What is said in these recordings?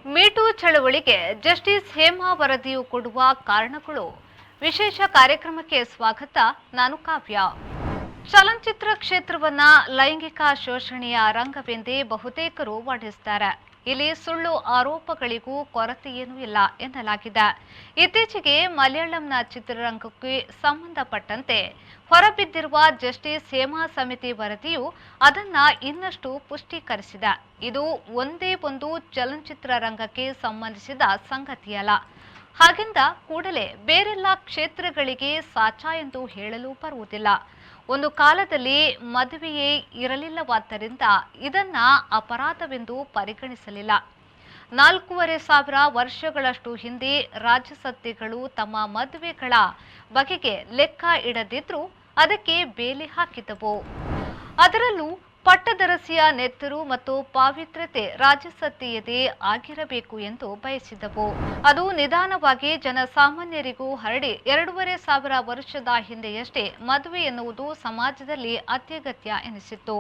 Me too ಚಳವಳಿಗೆ justice Hema ವರದಿಯು ಕೊಡುವ ಕಾರಣಗಳು. ವಿಶೇಷ ಕಾರ್ಯಕ್ರಮಕ್ಕೆ ಸ್ವಾಗತ. ನಾನು ಕಾವ್ಯ. ಚಲನಚಿತ್ರ ಕ್ಷೇತ್ರವನ್ನ ಲೈಂಗಿಕ ಶೋಷಣೆಯ ರಂಗವೆಂದೇ ಬಹುತೇಕರು ವರ್ಣಿಸುತ್ತಾರೆ. ಇಲ್ಲಿ ಸುಳ್ಳು ಆರೋಪಗಳಿಗೂ ಕೊರತೆಯೇನೂ ಇಲ್ಲ ಎನ್ನಲಾಗಿದೆ. ಇತ್ತೀಚೆಗೆ ಮಲಯಾಳಂನ ಚಿತ್ರರಂಗಕ್ಕೆ ಸಂಬಂಧಪಟ್ಟಂತೆ ಹೊರಬಿದ್ದಿರುವ ಜಸ್ಟಿಸ್ ಹೇಮಾ ಸಮಿತಿ ವರದಿಯು ಅದನ್ನ ಇನ್ನಷ್ಟು ಪುಷ್ಟೀಕರಿಸಿದೆ. ಇದು ಒಂದೇ ಒಂದು ಚಲನಚಿತ್ರ ರಂಗಕ್ಕೆ ಸಂಬಂಧಿಸಿದ ಸಂಗತಿಯಲ್ಲ. ಹಾಗೆಂದ ಕೂಡಲೇ ಬೇರೆಲ್ಲ ಕ್ಷೇತ್ರಗಳಿಗೆ ಸಾಚಾ ಎಂದು ಹೇಳಲು ಬರುವುದಿಲ್ಲ. ಒಂದು ಕಾಲದಲ್ಲಿ ಮದುವೆಯೇ ಇರಲಿಲ್ಲವಾದ್ದರಿಂದ ಇದನ್ನ ಅಪರಾಧವೆಂದು ಪರಿಗಣಿಸಲಿಲ್ಲ. 4,500 ವರ್ಷಗಳಷ್ಟು ಹಿಂದೆ ರಾಜಸತ್ತೆಗಳು ತಮ್ಮ ಮದುವೆಗಳ ಬಗೆಗೆ ಲೆಕ್ಕ ಇಡದಿದ್ರೂ ಅದಕ್ಕೆ ಬೇಲಿ ಹಾಕಿದವು. ಅದರಲ್ಲೂ ಪಟ್ಟದರಸಿಯ ನೆತ್ತರು ಮತ್ತು ಪಾವಿತ್ರ್ಯತೆ ರಾಜಸತ್ತೆಯದೇ ಆಗಿರಬೇಕು ಎಂದು ಬಯಸಿದವು. ಅದು ನಿಧಾನವಾಗಿ ಜನಸಾಮಾನ್ಯರಿಗೂ ಹರಡಿ 2,500 ವರ್ಷದ ಹಿಂದೆಯಷ್ಟೇ ಮದುವೆ ಎನ್ನುವುದು ಸಮಾಜದಲ್ಲಿ ಅತ್ಯಗತ್ಯ ಎನಿಸಿತ್ತು.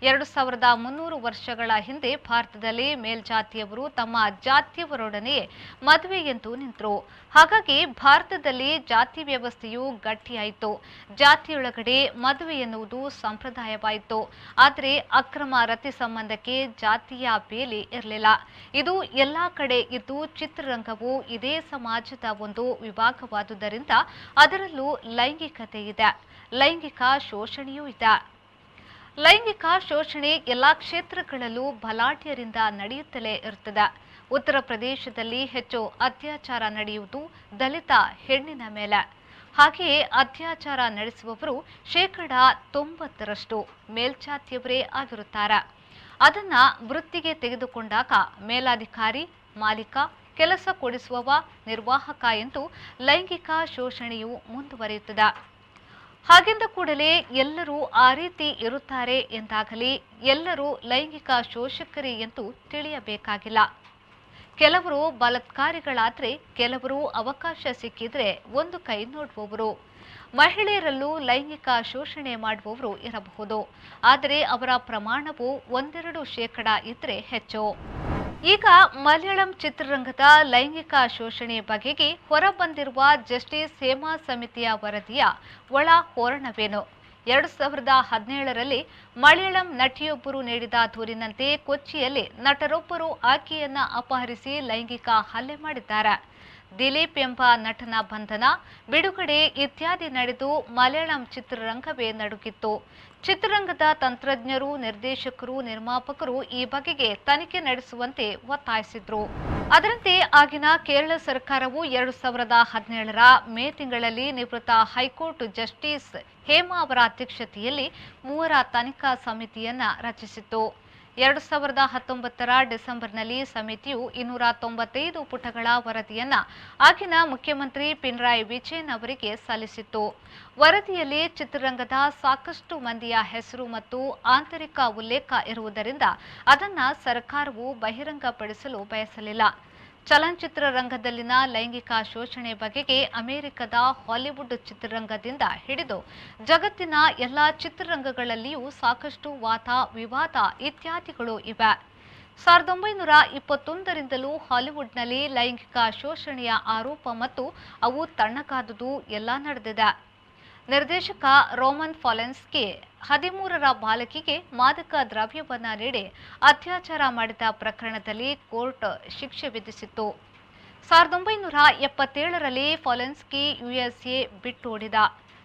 2,300 ವರ್ಷಗಳ ಹಿಂದೆ ಭಾರತದಲ್ಲಿ ಮೇಲ್ಜಾತಿಯವರು ತಮ್ಮ ಜಾತಿಯವರೊಡನೆಯೇ ಮದುವೆ ಎಂದು ನಿಂತರು. ಹಾಗಾಗಿ ಭಾರತದಲ್ಲಿ ಜಾತಿ ವ್ಯವಸ್ಥೆಯು ಗಟ್ಟಿಯಾಯಿತು. ಜಾತಿಯೊಳಗಡೆ ಮದುವೆ ಎನ್ನುವುದು ಸಂಪ್ರದಾಯವಾಯಿತು. ಆದರೆ ಅಕ್ರಮ ರತಿ ಸಂಬಂಧಕ್ಕೆ ಜಾತಿಯ ಬೇಲಿ ಇರಲಿಲ್ಲ. ಇದು ಎಲ್ಲಾ ಕಡೆ ಇದ್ದು ಚಿತ್ರರಂಗವು ಇದೇ ಸಮಾಜದ ಒಂದು ವಿಭಾಗವಾದುದರಿಂದ ಅದರಲ್ಲೂ ಲೈಂಗಿಕತೆ ಇದೆ, ಲೈಂಗಿಕ ಶೋಷಣೆಯೂ ಇದೆ. ಲೈಂಗಿಕ ಶೋಷಣೆ ಎಲ್ಲಾ ಕ್ಷೇತ್ರಗಳಲ್ಲೂ ಬಲಾಢ್ಯರಿಂದ ನಡೆಯುತ್ತಲೇ ಇರುತ್ತದೆ. ಉತ್ತರ ಪ್ರದೇಶದಲ್ಲಿ ಹೆಚ್ಚು ಅತ್ಯಾಚಾರ ನಡೆಯುವುದು ದಲಿತ ಹೆಣ್ಣಿನ ಮೇಲೆ. ಹಾಗೆಯೇ ಅತ್ಯಾಚಾರ ನಡೆಸುವವರು 90% ಮೇಲ್ಜಾತಿಯವರೇ ಆಗಿರುತ್ತಾರೆ. ಅದನ್ನ ವೃತ್ತಿಗೆ ತೆಗೆದುಕೊಂಡಾಗ ಮೇಲಾಧಿಕಾರಿ, ಮಾಲೀಕ, ಕೆಲಸ ಕೊಡಿಸುವವ, ನಿರ್ವಾಹಕ ಎಂದು ಲೈಂಗಿಕ ಶೋಷಣೆಯು ಮುಂದುವರಿಯುತ್ತದೆ. ಹಾಗೆಂದ ಕೂಡಲೇ ಎಲ್ಲರೂ ಆ ರೀತಿ ಇರುತ್ತಾರೆ ಎಂದಾಗಲಿ ಎಲ್ಲರೂ ಲೈಂಗಿಕ ಶೋಷಕರೇ ಎಂದು ತಿಳಿಯಬೇಕಾಗಿಲ್ಲ. ಕೆಲವರು ಬಲಾತ್ಕಾರಿಗಳಾದ್ರೆ, ಕೆಲವರು ಅವಕಾಶ ಸಿಕ್ಕಿದ್ರೆ ಒಂದು ಕೈ ನೋಡುವವರು. ಮಹಿಳೆಯರಲ್ಲೂ ಲೈಂಗಿಕ ಶೋಷಣೆ ಮಾಡುವವರು ಇರಬಹುದು. ಆದರೆ ಅವರ ಪ್ರಮಾಣವು 1-2% ಇದ್ರೆ ಹೆಚ್ಚು. ಈಗ ಮಲಯಾಳಂ ಚಿತ್ರರಂಗದ ಲೈಂಗಿಕ ಶೋಷಣೆ ಬಗೆಗೆ ಹೊರಬಂದಿರುವ ಜಸ್ಟಿಸ್ ಹೇಮಾ ಸಮಿತಿಯ ವರದಿಯ ಒಳ ಹೋರಣವೇನು? 2017ರಲ್ಲಿ ಮಲಯಾಳಂ ನಟಿಯೊಬ್ಬರು ನೀಡಿದ ದೂರಿನಂತೆ ಕೊಚ್ಚಿಯಲ್ಲಿ ನಟರೊಬ್ಬರು ಆಕೆಯನ್ನ ಅಪಹರಿಸಿ ಲೈಂಗಿಕ ಹಲ್ಲೆ ಮಾಡಿದ್ದಾರೆ. ದಿಲೀಪ್ ಎಂಬ ನಟನ ಬಂಧನ, ಬಿಡುಗಡೆ ಇತ್ಯಾದಿ ನಡೆದು ಮಲಯಾಳಂ ಚಿತ್ರರಂಗವೇ ನಡುಗಿತ್ತು. ಚಿತ್ರರಂಗದ ತಂತ್ರಜ್ಞರು, ನಿರ್ದೇಶಕರು, ನಿರ್ಮಾಪಕರು ಈ ಬಗೆಗೆ ತನಿಖೆ ನಡೆಸುವಂತೆ ಒತ್ತಾಯಿಸಿದ್ರು. ಅದರಂತೆ ಆಗಿನ ಕೇರಳ ಸರ್ಕಾರವು 2017ರ ಮೇ ತಿಂಗಳಲ್ಲಿ ನಿವೃತ್ತ ಹೈಕೋರ್ಟ್ ಜಸ್ಟಿಸ್ ಹೇಮಾ ಅವರ ಅಧ್ಯಕ್ಷತೆಯಲ್ಲಿ 3 ತನಿಖಾ ಸಮಿತಿಯನ್ನ ರಚಿಸಿತ್ತು. 2019ರ ಡಿಸೆಂಬರ್ನಲ್ಲಿ ಸಮಿತಿಯು 295 ಪುಟಗಳ ವರದಿಯನ್ನ ಆಗಿನ ಮುಖ್ಯಮಂತ್ರಿ ಪಿಣರಾಯಿ ವಿಜಯನ್ ಅವರಿಗೆ ಸಲ್ಲಿಸಿತ್ತು. ವರದಿಯಲ್ಲಿ ಚಿತ್ರರಂಗದ ಸಾಕಷ್ಟು ಮಂದಿಯ ಹೆಸರು ಮತ್ತು ಆಂತರಿಕ ಉಲ್ಲೇಖ ಇರುವುದರಿಂದ ಅದನ್ನ ಸರ್ಕಾರವು ಬಹಿರಂಗಪಡಿಸಲು ಬಯಸಲಿಲ್ಲ. ಚಲನಚಿತ್ರ ರಂಗದಲ್ಲಿನ ಲೈಂಗಿಕ ಶೋಷಣೆ ಬಗೆಗೆ ಅಮೆರಿಕದ ಹಾಲಿವುಡ್ ಚಿತ್ರರಂಗದಿಂದ ಹಿಡಿದು ಜಗತ್ತಿನ ಎಲ್ಲಾ ಚಿತ್ರರಂಗಗಳಲ್ಲಿಯೂ ಸಾಕಷ್ಟು ವಾದ ವಿವಾದ ಇತ್ಯಾದಿಗಳು ಇವೆ. 1921ರಿಂದಲೂ ಹಾಲಿವುಡ್ನಲ್ಲಿ ಲೈಂಗಿಕ ಶೋಷಣೆಯ ಆರೋಪ ಮತ್ತು ಅವು ತಣ್ಣಗಾದುದು ಎಲ್ಲ ನಡೆದಿದೆ. ನಿರ್ದೇಶಕ ರೋಮನ್ ಪಾಲೆನ್ಸ್ಕಿ 13ರ ಬಾಲಕಿಗೆ ಮಾದಕ ದ್ರವ್ಯವನ್ನ ನೀಡಿ ಅತ್ಯಾಚಾರ ಮಾಡಿದ ಪ್ರಕರಣದಲ್ಲಿ ಕೋರ್ಟ್ ಶಿಕ್ಷೆ ವಿಧಿಸಿತ್ತು. 1977ರಲ್ಲಿ ಪಾಲೆನ್ಸ್ಕಿ ಯುಎಸ್ಎ ಬಿಟ್ಟೋಡಿದ.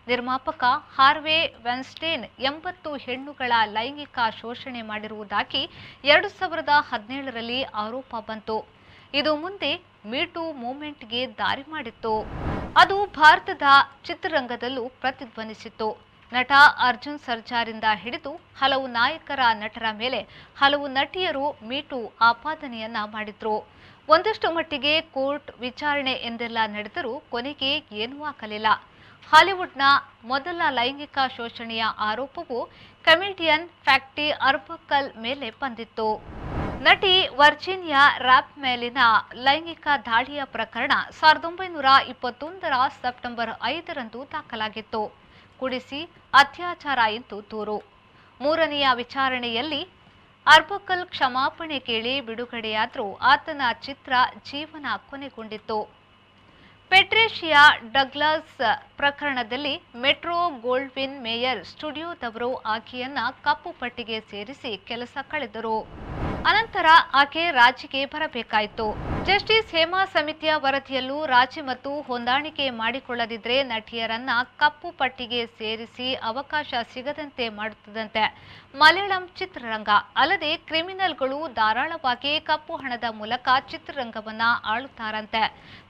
ನಿರ್ಮಾಪಕ ಹಾರ್ವೆ ವೆನ್ಸ್ಟೈನ್ 80 ಹೆಣ್ಣುಗಳ ಲೈಂಗಿಕ ಶೋಷಣೆ ಮಾಡಿರುವುದಾಗಿ 2017ರಲ್ಲಿ ಆರೋಪ ಬಂತು. ಇದು ಮುಂದೆ ಮೀಟೂ ಮೂವ್ಮೆಂಟ್ಗೆ ದಾರಿ ಮಾಡಿತ್ತು. ಅದು ಭಾರತದ ಚಿತ್ರರಂಗದಲ್ಲೂ ಪ್ರತಿಧ್ವನಿಸಿತ್ತು. ನಟ ಅರ್ಜುನ್ ಸರ್ಜಾರಿಂದ ಹಿಡಿದು ಹಲವು ನಾಯಕರ ನಟರ ಮೇಲೆ ಹಲವು ನಟಿಯರು ಮೀಟೂ ಆಪಾದನೆಯನ್ನ ಮಾಡಿದ್ರು. ಒಂದಷ್ಟು ಮಟ್ಟಿಗೆ ಕೋರ್ಟ್ ವಿಚಾರಣೆ ಎಂದೆಲ್ಲ ನಡೆದರೂ ಕೊನೆಗೆ ಏನೂ ಆಗಲಿಲ್ಲ. ಹಾಲಿವುಡ್ನ ಮೊದಲ ಲೈಂಗಿಕ ಶೋಷಣೆಯ ಆರೋಪವು ಕಮಿಡಿಯನ್ ಫ್ಯಾಕ್ಟಿ ಅರ್ಬಕಲ್ ಮೇಲೆ ಬಂದಿತ್ತು. ನಟಿ ವರ್ಜೀನಿಯಾ ರಾಪ್ ಮೇಲಿನ ಲೈಂಗಿಕ ದಾಳಿಯ ಪ್ರಕರಣ 1921ರ ಸೆಪ್ಟೆಂಬರ್ 5ರಂದು ದಾಖಲಾಗಿತ್ತು. ಕುಡಿಸಿ ಅತ್ಯಾಚಾರ ಎಂದು ದೂರು. 3ನೆಯ ವಿಚಾರಣೆಯಲ್ಲಿ ಅರ್ಬಕಲ್ ಕ್ಷಮಾಪಣೆ ಕೇಳಿ ಬಿಡುಗಡೆಯಾದರೂ ಆತನ ಚಿತ್ರ ಜೀವನ ಕೊನೆಗೊಂಡಿತ್ತು. ಪೆಟ್ರೇಷಿಯಾ ಡಗ್ಲಾಸ್ ಪ್ರಕರಣದಲ್ಲಿ ಮೆಟ್ರೋ ಗೋಲ್ಡ್ವಿನ್ ಮೇಯರ್ ಸ್ಟುಡಿಯೋದವರು ಆಕೆಯನ್ನ ಕಪ್ಪು ಪಟ್ಟಿಗೆ ಸೇರಿಸಿ ಕೆಲಸ ಕಳೆದರು. ಅನಂತರ ಆಕೆ ರಾಜಿಗೆ ಬರಬೇಕಾಯಿತು. ಜಸ್ಟಿಸ್ ಹೇಮಾ ಸಮಿತಿಯ ವರದಿಯಲ್ಲೂ ರಾಜಿ ಮತ್ತು ಹೊಂದಾಣಿಕೆ ಮಾಡಿಕೊಳ್ಳದಿದ್ರೆ ನಟಿಯರನ್ನ ಕಪ್ಪು ಪಟ್ಟಿಗೆ ಸೇರಿಸಿ ಅವಕಾಶ ಸಿಗದಂತೆ ಮಾಡುತ್ತದಂತೆ ಮಲಯಾಳಂ ಚಿತ್ರರಂಗ. ಅಲ್ಲದೆ ಕ್ರಿಮಿನಲ್ಗಳು ಧಾರಾಳವಾಗಿ ಕಪ್ಪು ಹಣದ ಮೂಲಕ ಚಿತ್ರರಂಗವನ್ನ ಆಳುತ್ತಾರಂತೆ.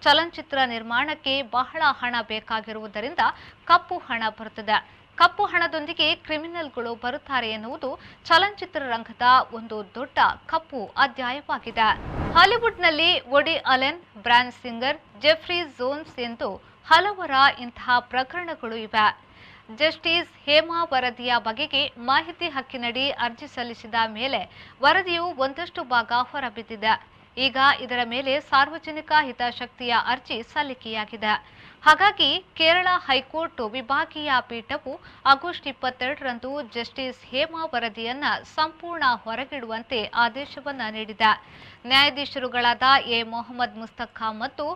ಚಲನಚಿತ್ರ ನಿರ್ಮಾಣಕ್ಕೆ ಬಹಳ ಹಣ ಬೇಕಾಗಿರುವುದರಿಂದ ಕಪ್ಪು ಹಣ ಬರುತ್ತದೆ. ಕಪ್ಪು ಹಣದೊಂದಿಗೆ ಕ್ರಿಮಿನಲ್ಗಳು ಬರುತ್ತಾರೆ ಎನ್ನುವುದು ಚಲನಚಿತ್ರರಂಗದ ಒಂದು ದೊಡ್ಡ ಕಪ್ಪು ಅಧ್ಯಾಯವಾಗಿದೆ. ಹಾಲಿವುಡ್ನಲ್ಲಿ Woody Allen, Bryan Singer, Jeffrey Jones ಎಂದು ಹಲವರ ಇಂತಹ ಪ್ರಕರಣಗಳು ಇವೆ. ಜಸ್ಟಿಸ್ ಹೇಮಾ ವರದಿಯ ಬಗೆಗೆ ಮಾಹಿತಿ ಹಕ್ಕಿನಡಿ ಅರ್ಜಿ ಸಲ್ಲಿಸಿದ ಮೇಲೆ ವರದಿಯು ಒಂದಷ್ಟು ಭಾಗ ಹೊರಬಿದ್ದಿದೆ. ಈಗ ಇದರ ಮೇಲೆ ಸಾರ್ವಜನಿಕ ಹಿತಾಸಕ್ತಿಯ ಅರ್ಜಿ ಸಲ್ಲಿಕೆಯಾಗಿದೆ. ಹಾಗಾಗಿ ಕೇರಳ ಹೈಕೋರ್ಟ್ ವಿಭಾಗೀಯ ಪೀಠವು ಆಗಸ್ಟ್ 22ರಂದು ಜಸ್ಟಿಸ್ ಹೇಮಾ ವರದಿಯನ್ನ ಸಂಪೂರ್ಣ ಹೊರಗಿಡುವಂತೆ ಆದೇಶವನ್ನ ನೀಡಿದೆ. ನ್ಯಾಯಾಧೀಶರುಗಳಾದ ಎ ಮೊಹಮ್ಮದ್ ಮುಸ್ತಫಾ ಮತ್ತು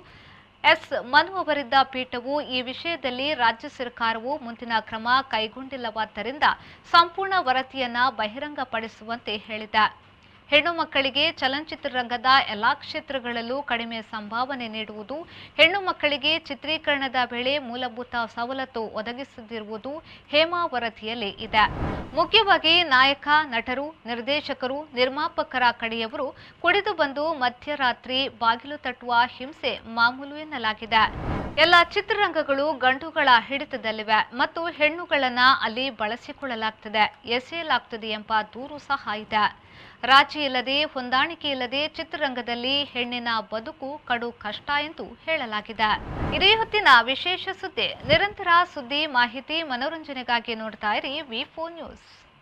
ಎಸ್ ಮನು ಅವರಿದ್ದ ಪೀಠವು ಈ ವಿಷಯದಲ್ಲಿ ರಾಜ್ಯ ಸರ್ಕಾರವು ಮುಂದಿನ ಕ್ರಮ ಕೈಗೊಂಡಿಲ್ಲವಾದ್ದರಿಂದ ಸಂಪೂರ್ಣ ವರದಿಯನ್ನ ಬಹಿರಂಗಪಡಿಸುವಂತೆ ಹೇಳಿದೆ. ಹೆಣ್ಣು ಮಕ್ಕಳಿಗೆ ಚಲನಚಿತ್ರರಂಗದ ಎಲ್ಲಾ ಕ್ಷೇತ್ರಗಳಲ್ಲೂ ಕಡಿಮೆ ಸಂಭಾವನೆ ನೀಡುವುದು, ಹೆಣ್ಣು ಮಕ್ಕಳಿಗೆ ಚಿತ್ರೀಕರಣದ ವೇಳೆ ಮೂಲಭೂತ ಸವಲತ್ತು ಒದಗಿಸದಿರುವುದು ಹೇಮಾ ವರದಿಯಲ್ಲಿ ಇದೆ. ಮುಖ್ಯವಾಗಿ ನಾಯಕ, ನಟರು, ನಿರ್ದೇಶಕರು, ನಿರ್ಮಾಪಕರ ಕಡೆಯವರು ಕುಡಿದು ಬಂದು ಮಧ್ಯರಾತ್ರಿ ಬಾಗಿಲು ತಟ್ಟುವ ಹಿಂಸೆ ಮಾಮೂಲು ಎನ್ನಲಾಗಿದೆ. ಎಲ್ಲ ಚಿತ್ರರಂಗಗಳು ಗಂಡುಗಳ ಹಿಡಿತದಲ್ಲಿವೆ ಮತ್ತು ಹೆಣ್ಣುಗಳನ್ನ ಅಲ್ಲಿ ಬಳಸಿಕೊಳ್ಳಲಾಗ್ತದೆ, ಎಸೆಯಲಾಗ್ತದೆ ಎಂಬ ದೂರು ಸಹ ಇದೆ. ರಾಜಿ ಇಲ್ಲದೆ, ಹೊಂದಾಣಿಕೆ ಇಲ್ಲದೆ ಚಿತ್ರರಂಗದಲ್ಲಿ ಹೆಣ್ಣಿನ ಬದುಕು ಕಡು ಕಷ್ಟ ಎಂದು ಹೇಳಲಾಗಿದೆ. ಇದೇ ಹೊತ್ತಿನ ವಿಶೇಷ ಸುದ್ದಿ. ನಿರಂತರ ಸುದ್ದಿ, ಮಾಹಿತಿ, ಮನೋರಂಜನೆಗಾಗಿ ನೋಡ್ತಾ ಇರಿ ವಿ4 ನ್ಯೂಸ್.